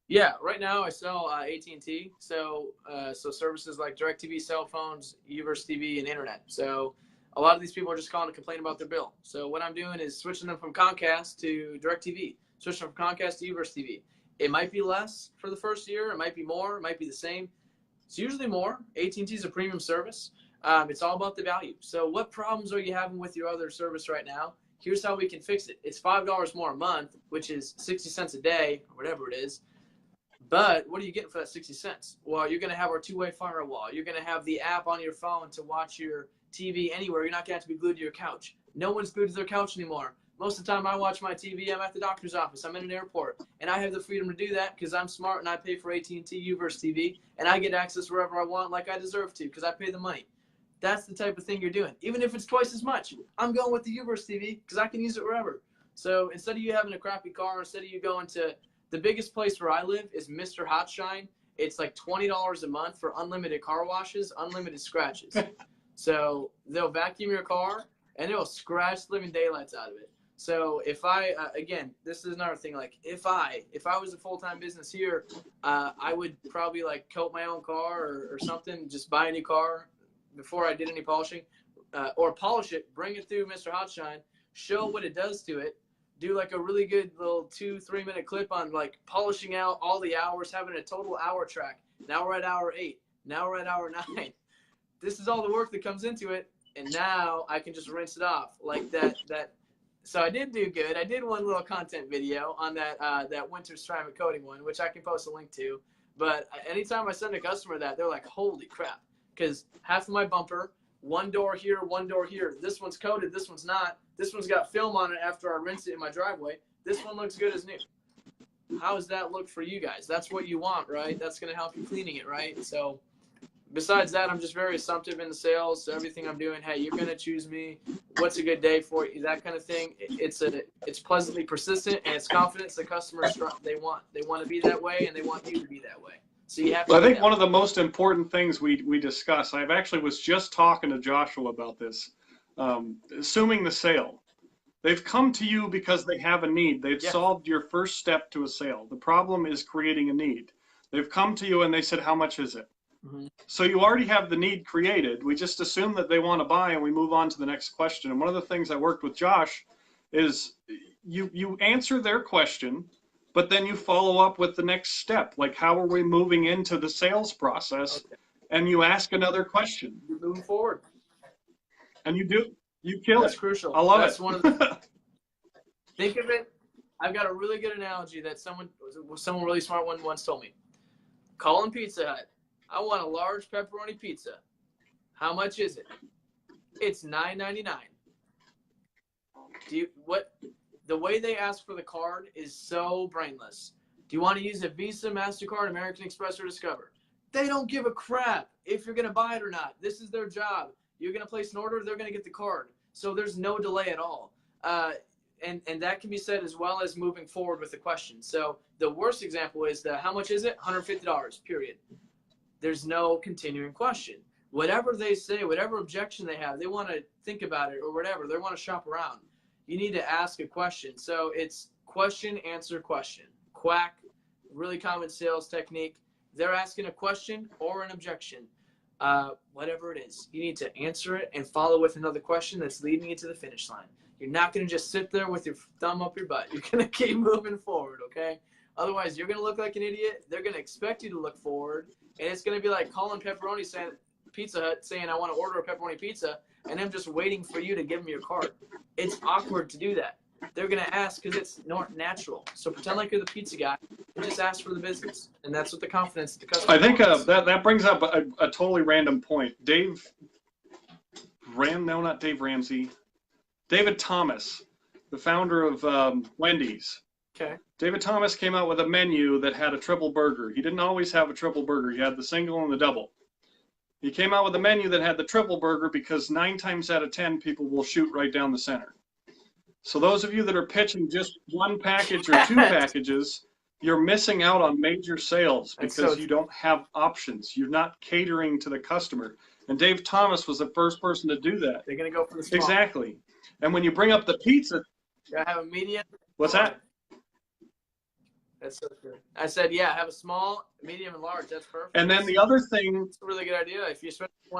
Yeah, right now I sell AT&T, so services like DirecTV, cell phones, Uverse TV, and internet. So a lot of these people are just calling to complain about their bill. So what I'm doing is switching them from Comcast to DirecTV, switching them from Comcast to Uverse TV. It might be less for the first year, it might be more, it might be the same. It's usually more. AT&T is a premium service. It's all about the value. So what problems are you having with your other service right now? Here's how we can fix it. It's $5 more a month, which is 60 cents a day, or whatever it is. But what are you getting for that 60 cents? Well, you're going to have our two-way firewall. You're going to have the app on your phone to watch your TV anywhere. You're not going to have to be glued to your couch. No one's glued to their couch anymore. Most of the time I watch my TV, I'm at the doctor's office. I'm in an airport. And I have the freedom to do that because I'm smart and I pay for AT&T Uverse TV. And I get access wherever I want like I deserve to because I pay the money. That's the type of thing you're doing. Even if it's twice as much, I'm going with the Uverse TV because I can use it wherever. So instead of you having a crappy car, instead of you going to the biggest place where I live is Mr. Hotshine. It's like $20 a month for unlimited car washes, unlimited scratches. So they'll vacuum your car and they'll scratch the living daylights out of it. So if I, again, this is another thing, like if I was a full-time business here, I would probably like coat my own car or something, just buy a new car before I did any polishing, or polish it, bring it through Mr. Hotshine, show what it does to it, do like a really good little 2-3 minute clip on like polishing out all the hours, having a total hour track. Now we're at hour 8. Now we're at hour 9. This is all the work that comes into it. And now I can just rinse it off like that. So I did do good. I did one little content video on that winter ceramic coating one, which I can post a link to. But anytime I send a customer that, they're like, holy crap. because half of my bumper, one door here, one door here. This one's coated, this one's not. This one's got film on it after I rinse it in my driveway. This one looks good as new. How does that look for you guys? That's what you want, right? That's going to help you cleaning it, right? So besides that, I'm just very assumptive in the sales. So everything I'm doing, hey, you're going to choose me. What's a good day for you? That kind of thing. It's pleasantly persistent, and it's confidence the customers they want to be that way, and they want you to be that way. So you have to. I think one of the most important things we discuss. I actually was just talking to Joshua about this. Assuming the sale. They've come to you because they have a need. They've solved your first step to a sale. The problem is creating a need. They've come to you and they said, how much is it? Mm-hmm. So you already have the need created. We just assume that they want to buy and we move on to the next question. And one of the things I worked with Josh is you answer their question, but then you follow up with the next step. Like, how are we moving into the sales process? Okay. And you ask another question. You're moving forward. And you do. You kill That's it. Crucial. I love That's it. One of the, think of it. I've got a really good analogy that someone really smart one once told me. Calling Pizza Hut. I want a large pepperoni pizza. How much is it? It's $9.99. The way they ask for the card is so brainless. Do you want to use a Visa, MasterCard, American Express, or Discover? They don't give a crap if you're going to buy it or not. This is their job. You're going to place an order, they're going to get the card. So there's no delay at all. And that can be said as well as moving forward with the question. So the worst example is how much is it? $150, period. There's no continuing question. Whatever they say, whatever objection they have, they want to think about it or whatever. They want to shop around. You need to ask a question. So it's question, answer, question. Quack, really common sales technique. They're asking a question or an objection. Whatever it is, you need to answer it and follow with another question that's leading you to the finish line. You're not going to just sit there with your thumb up your butt. You're going to keep moving forward, okay? Otherwise, you're going to look like an idiot. They're going to expect you to look forward, and it's going to be like calling Pizza Hut saying, I want to order a pepperoni pizza, and them just waiting for you to give them your card. It's awkward to do that. They're going to ask because it's not natural. So pretend like you're the pizza guy and just ask for the business. And that's what the confidence the customer I think wants. that brings up a totally random point. David Thomas, the founder of Wendy's. Okay. David Thomas came out with a menu that had a triple burger. He didn't always have a triple burger. He had the single and the double. He came out with a menu that had the triple burger because 9 times out of 10 people will shoot right down the center. So those of you that are pitching just one package or 2 packages, you're missing out on major sales because you don't have options. You're not catering to the customer. And Dave Thomas was the first person to do that. They're going to go for the small. Exactly. And when you bring up the pizza. Yeah, have a medium. What's that? That's so good. I said, yeah, have a small, medium, and large. That's perfect. And then the other thing. It's a really good idea. If you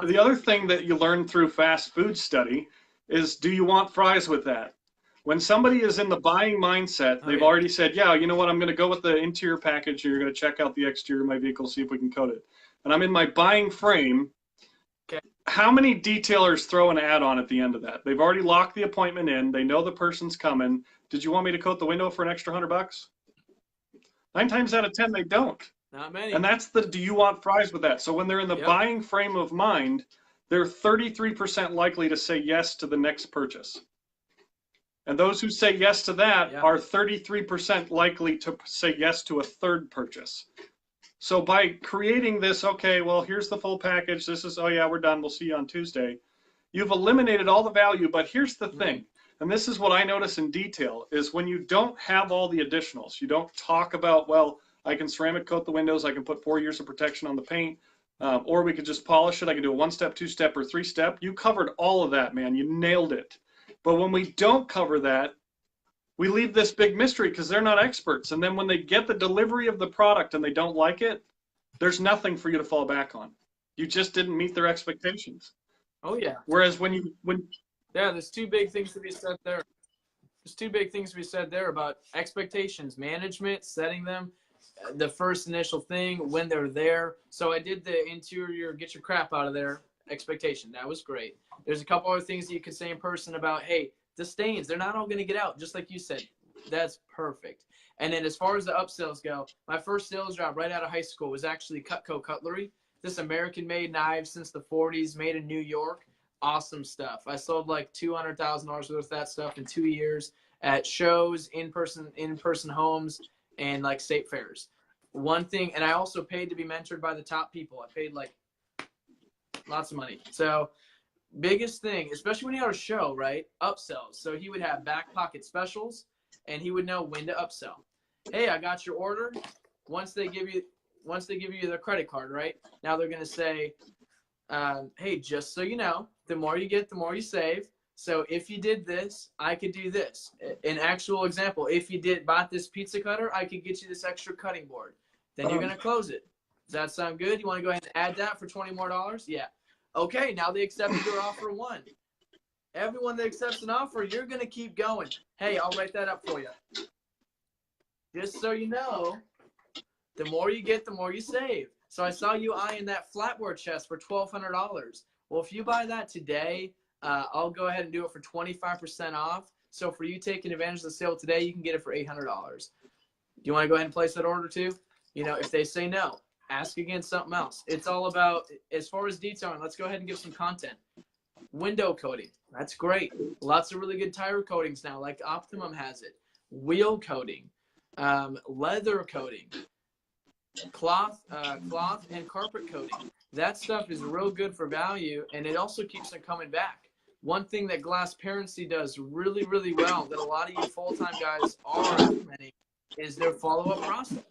the other thing that you learn through fast food study is, do you want fries with that? When somebody is in the buying mindset, they've already said, yeah, you know what, I'm going to go with the interior package, and you're going to check out the exterior of my vehicle, see if we can coat it. And I'm in my buying frame. Okay. How many detailers throw an ad on at the end of that? They've already locked the appointment in. They know the person's coming. Did you want me to coat the window for an extra $100? 9 times out of 10, they don't. Not many. And that's do you want fries with that? So when they're in the buying frame of mind, they're 33% likely to say yes to the next purchase. And those who say yes to that are 33% likely to say yes to a third purchase. So by creating this, okay, well, here's the full package. This is, oh yeah, we're done. We'll see you on Tuesday. You've eliminated all the value, but here's the thing. And this is what I notice in detail, is when you don't have all the additionals, you don't talk about, well, I can ceramic coat the windows, I can put 4 years of protection on the paint, or we could just polish it. I can do a 1-step, 2-step, or 3-step. You covered all of that, man. You nailed it. But when we don't cover that, we leave this big mystery because they're not experts. And then when they get the delivery of the product and they don't like it, there's nothing for you to fall back on. You just didn't meet their expectations. Oh, yeah. Whereas when yeah, there's 2 big things to be said there. There's 2 big things to be said there about expectations, management, setting them, the first initial thing, when they're there. So I did the interior, get your crap out of there expectation. That was great. There's a couple other things that you could say in person about, hey, the stains, they're not all going to get out, just like you said. That's perfect. And then as far as the upsells go, my first sales job right out of high school was actually Cutco Cutlery. this American-made knife since the 40s, made in New York. Awesome stuff. I sold like $200,000 worth of that stuff in 2 years at shows, in-person homes, and like state fairs. One thing, and I also paid to be mentored by the top people. I paid like lots of money. So biggest thing, especially when you have a show, right? Upsells. So he would have back pocket specials, and he would know when to upsell. Hey, I got your order. Once they give you their credit card, right? Now they're gonna say, hey, just so you know, the more you get, the more you save. So if you did this, I could do this. An actual example, if you bought this pizza cutter, I could get you this extra cutting board. Then you're gonna close it. Does that sound good? You wanna go ahead and add that for $20 more? Yeah. Okay, now they accepted your offer one. Everyone that accepts an offer, you're gonna keep going. Hey, I'll write that up for you. Just so you know, the more you get, the more you save. So I saw you eyeing that flatboard chest for $1,200. Well, if you buy that today, I'll go ahead and do it for 25% off. So for you taking advantage of the sale today, you can get it for $800. Do you want to go ahead and place that order too? You know, if they say no, ask again something else. It's all about, as far as detailing, let's go ahead and give some content. Window coating, that's great. Lots of really good tire coatings now, like Optimum has it. Wheel coating, leather coating, cloth and carpet coating. That stuff is real good for value, and it also keeps them coming back. One thing that Glassparency does really, really well that a lot of you full-time guys are implementing is their follow-up process.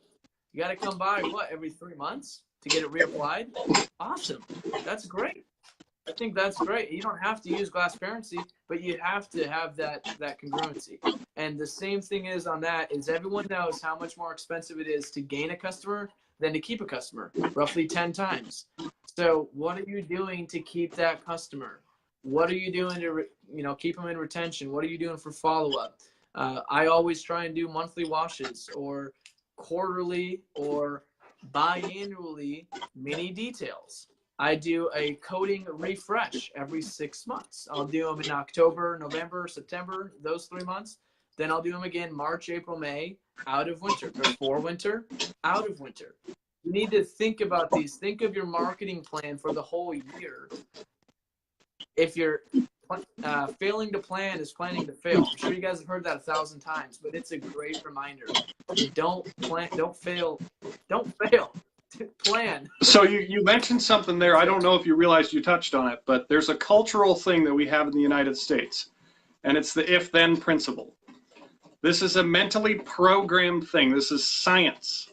You got to come by, every 3 months to get it reapplied? Awesome. That's great. I think that's great. You don't have to use Glassparency, but you have to have that congruency. And the same thing is on that is everyone knows how much more expensive it is to gain a customer than to keep a customer, roughly 10 times. So what are you doing to keep that customer? What are you doing to keep them in retention? What are you doing for follow-up? I always try and do monthly washes or quarterly or biannually mini details. I do a coating refresh every 6 months. I'll do them in October, November, September, those 3 months. Then I'll do them again March, April, May, out of winter, before winter, out of winter. You need to think about these. Think of your marketing plan for the whole year. If you're failing to plan is planning to fail. I'm sure you guys have heard that 1,000 times, but it's a great reminder. Don't fail. Plan. So you mentioned something there. I don't know if you realized you touched on it, but there's a cultural thing that we have in the United States, and it's the if-then principle. This is a mentally programmed thing. This is science.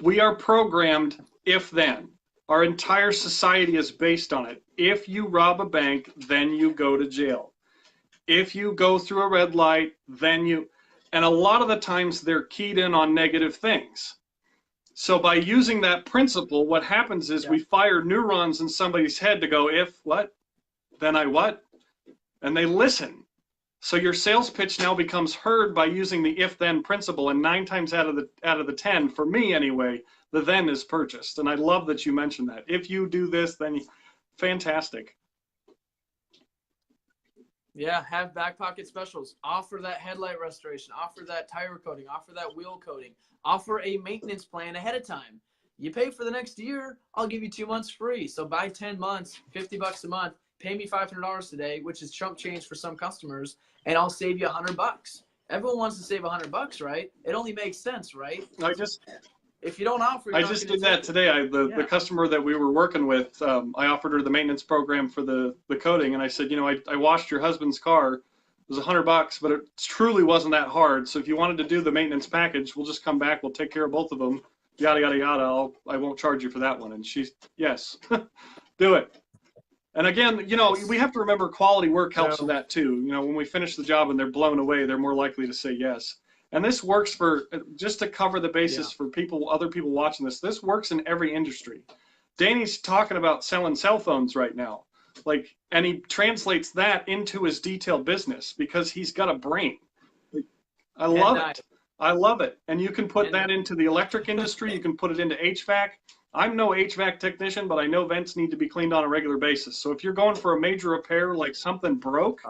We are programmed if-then. Our entire society is based on it. If you rob a bank, then you go to jail. If you go through a red light, then you... And a lot of the times they're keyed in on negative things. So by using that principle, what happens is we fire neurons in somebody's head to go, if what, then I what? And they listen. So your sales pitch now becomes heard by using the if-then principle, and 9 times out of the 10, for me anyway, the then is purchased. And I love that you mentioned that. If you do this, then fantastic. Yeah, have back pocket specials. Offer that headlight restoration. Offer that tire coating. Offer that wheel coating. Offer a maintenance plan ahead of time. You pay for the next year, I'll give you 2 months free. So buy 10 months, $50 a month. Pay me $500 today, which is chump change for some customers, and I'll save you $100. Everyone wants to save $100, right? It only makes sense, right? If you don't offer, I just did that today. The customer that we were working with, I offered her the maintenance program for the coating, and I said, I washed your husband's car. It was $100, but it truly wasn't that hard. So if you wanted to do the maintenance package, we'll just come back. We'll take care of both of them. Yada yada yada. I won't charge you for that one. And she's yes, do it. And again, we have to remember quality work helps with that too. When we finish the job and they're blown away, they're more likely to say yes. And this works for, just to cover the basis for other people watching this, this works in every industry. Danny's talking about selling cell phones right now. And he translates that into his detail business because he's got a brain. I love it. I love it. And you can put that into the electric industry. You can put it into HVAC. I'm no HVAC technician, but I know vents need to be cleaned on a regular basis. So if you're going for a major repair, like something broke,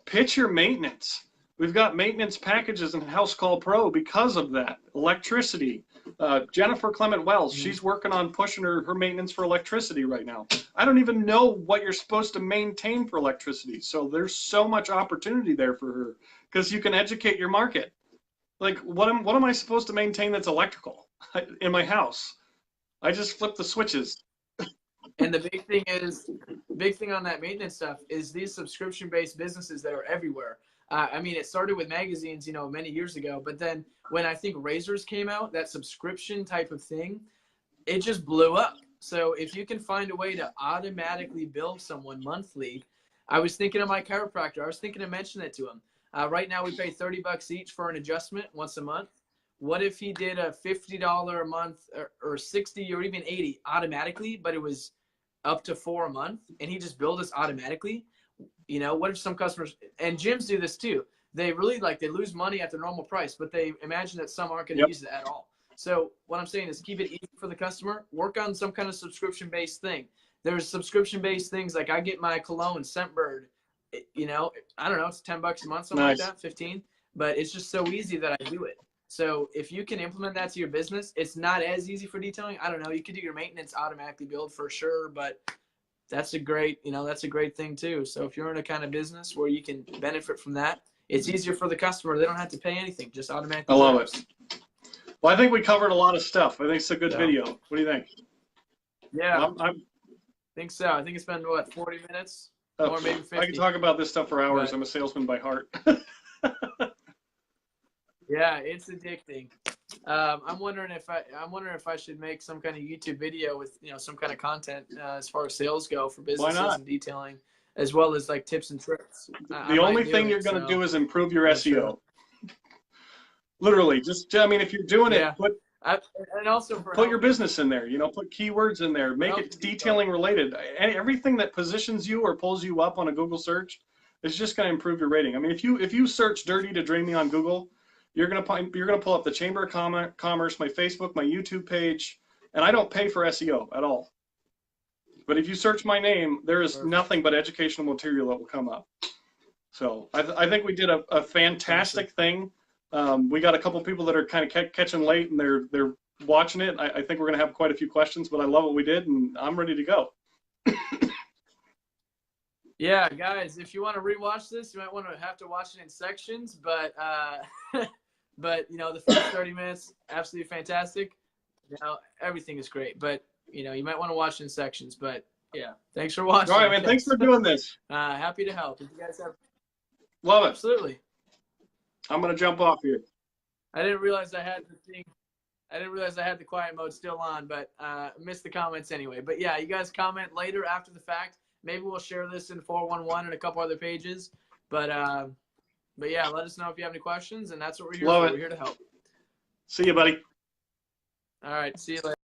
pitch your maintenance. We've got maintenance packages in House Call Pro because of that. Electricity, Jennifer Clement Wells, she's working on pushing her maintenance for electricity right now. I don't even know what you're supposed to maintain for electricity. So there's so much opportunity there for her because you can educate your market. Like, what am I supposed to maintain that's electrical in my house? I just flip the switches. And the big thing on that maintenance stuff is these subscription-based businesses that are everywhere. I mean, it started with magazines, many years ago, but then when I think razors came out, that subscription type of thing, it just blew up. So if you can find a way to automatically bill someone monthly, I was thinking of my chiropractor. I was thinking to mention that to him. Right now we pay $30 each for an adjustment once a month. What if he did a $50 a month or 60 or even 80 automatically, but it was up to $4 a month and he just billed us automatically? What if some customers, and gyms do this too, they really they lose money at the normal price, but they imagine that some aren't going to use it at all. So what I'm saying is keep it easy for the customer, work on some kind of subscription-based thing. There's subscription-based things like I get my cologne, Scentbird, I don't know, it's $10 a month, something like that, 15, but it's just so easy that I do it. So if you can implement that to your business, it's not as easy for detailing. I don't know, you could do your maintenance automatically billed for sure, but that's a great thing too. So if you're in a kind of business where you can benefit from that, it's easier for the customer. They don't have to pay anything, just automatically. I love it. Well, I think we covered a lot of stuff. I think it's a good video. What do you think? Yeah, I think so. I think it's been, 40 minutes? Or maybe 50. I can talk about this stuff for hours. I'm a salesman by heart. Yeah, it's addicting. I'm wondering if I should make some kind of YouTube video with some kind of content as far as sales go for businesses and detailing, as well as tips and tricks. The only thing you're going to do is improve your SEO. Sure. Literally, if you're doing it, put your business in there. Put keywords in there. Make it detailing related. Everything that positions you or pulls you up on a Google search is just going to improve your rating. I mean, if you search "dirty to dreamy" on Google, you're gonna pull up the Chamber of Commerce, my Facebook, my YouTube page, and I don't pay for SEO at all. But if you search my name, there is nothing but educational material that will come up. So I think we did a fantastic thing. We got a couple people that are kind of catching late and they're watching it. I think we're gonna have quite a few questions, but I love what we did and I'm ready to go. Yeah, guys, if you want to rewatch this, you might have to watch it in sections, but the first 30 minutes, absolutely fantastic. Everything is great, but you might want to watch in sections. But yeah, thanks for watching. All right, man. Thanks for doing this. Happy to help. If you guys have, love it. Absolutely. I'm gonna jump off here. I didn't realize I had the quiet mode still on, but missed the comments anyway. But yeah, you guys comment later after the fact. Maybe we'll share this in 411 and a couple other pages. But yeah, let us know if you have any questions, and that's what we're here for. We're here to help. See you, buddy. All right, see you later.